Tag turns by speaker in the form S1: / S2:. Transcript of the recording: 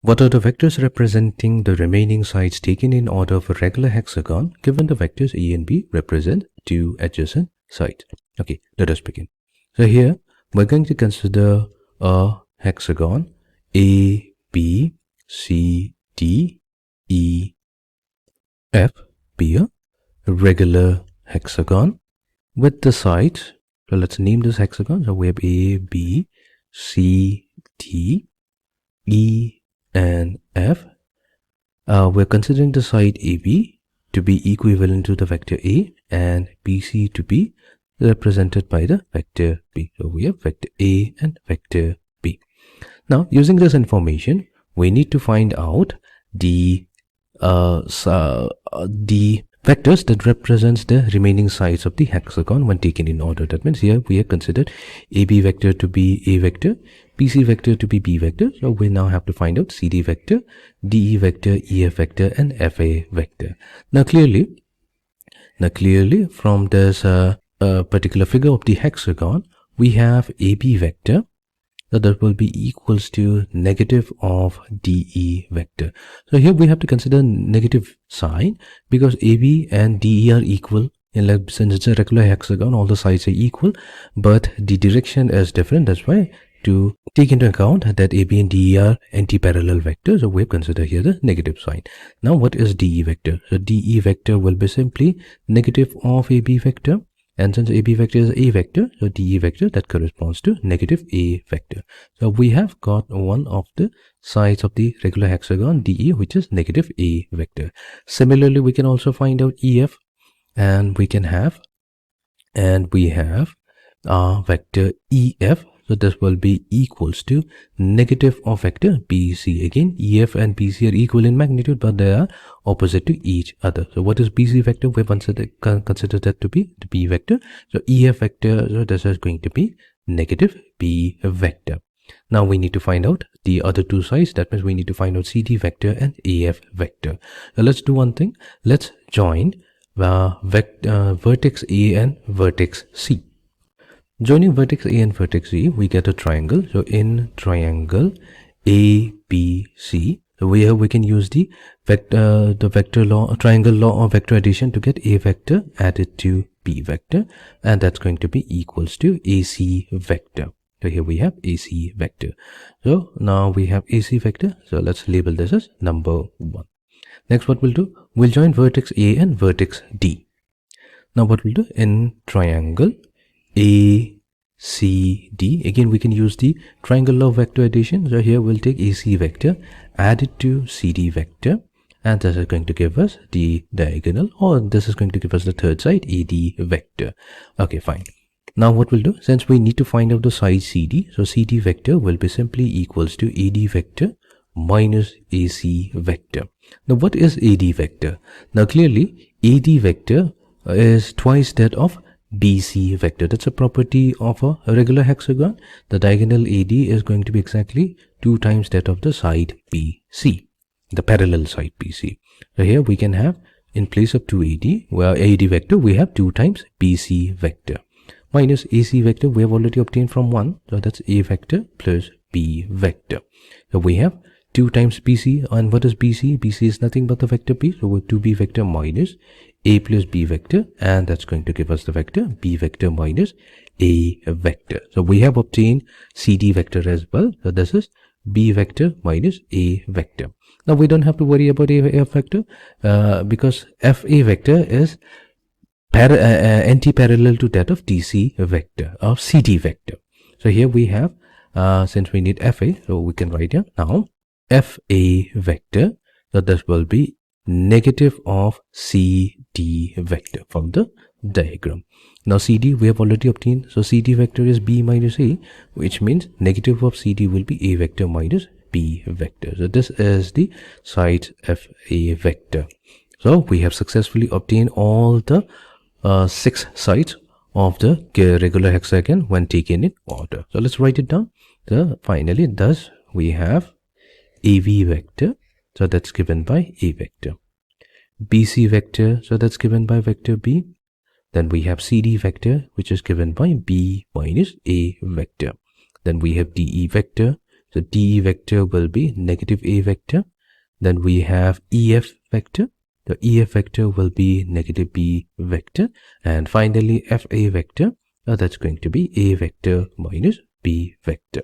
S1: What are the vectors representing the remaining sides taken in order of a regular hexagon given the vectors A and B represent two adjacent sides? Okay, let us begin. So here we're going to consider a hexagon A, B, C, D, E, F be a regular hexagon with the sides. So let's name this hexagon. So we have A, B, C, D, E, and F. We're considering the side AB to be equivalent to the vector A and BC to be represented by the vector B. So we have vector A and vector B. Now, using this information, we need to find out the vectors that represents the remaining sides of the hexagon when taken in order. That means here we have considered AB vector to be A vector, BC vector to be B vector. So we now have to find out CD vector, DE vector, EF vector, and FA vector. Now clearly from this particular figure of the hexagon, we have AB vector. So that will be equals to negative of DE vector. So here we have to consider negative sign because AB and DE are equal. Since it's a regular hexagon, all the sides are equal, but the direction is different. That's why to take into account that AB and DE are anti-parallel vectors, so we have considered here the negative sign. Now what is DE vector? So DE vector will be simply negative of AB vector. And since AB vector is A vector, so DE vector that corresponds to negative A vector. So we have got one of the sides of the regular hexagon DE, which is negative A vector. Similarly, we can also find out EF, and we have vector EF. So this will be equals to negative of vector BC. Again, EF and BC are equal in magnitude, but they are opposite to each other. So what is BC vector? We've considered that to be the B vector. So EF vector, so this is going to be negative B vector. Now we need to find out the other two sides. That means we need to find out CD vector and AF vector. So let's do one thing. Let's join vertex A and vertex C. Joining vertex A and vertex C, we get a triangle. So in triangle ABC, so we can use the vector law, triangle law of vector addition to get A vector added to B vector, and that's going to be equals to AC vector. So here we have AC vector. So now we have AC vector. So let's label this as number 1. Next, what we'll do? We'll join vertex A and vertex D. Now what we'll do in triangle ACD, again we can use the triangle law of vector addition. So here we'll take AC vector added to CD vector, and this is going to give us the diagonal, or this is going to give us the third side AD vector. Okay, fine. Now what we'll do, since we need to find out the side CD, so CD vector will be simply equals to AD vector minus AC vector. Now what is AD vector? Now clearly AD vector is twice that of BC vector. That's a property of a regular hexagon. The diagonal AD is going to be exactly 2 times that of the side BC, the parallel side BC. So here we can have, in place of 2AD, where AD vector, we have 2 times BC vector minus AC vector we have already obtained from 1. So that's A vector plus B vector. So we have 2 times BC, and what is BC? BC is nothing but the vector B. So with 2B vector minus A plus B vector, and that's going to give us the vector B vector minus A vector. So we have obtained CD vector as well. So this is B vector minus A vector. Now we don't have to worry about A vector because FA vector is anti-parallel to that of DC vector or CD vector. So here we have, since we need FA, so we can write here now FA vector. So this will be negative of CD vector from the diagram. Now CD we have already obtained. So CD vector is B minus A, which means negative of CD will be A vector minus B vector. So this is the side FA vector. So we have successfully obtained all the 6 sides of the regular hexagon when taken in order. So let's write it down. So finally, thus we have AV vector, so that's given by A vector. BC vector, so that's given by vector B. Then we have CD vector, which is given by B minus A vector. Then we have DE vector, So DE vector will be negative A vector. Then we have EF vector. The EF vector will be negative B vector. And finally FA vector, that's going to be A vector minus B vector.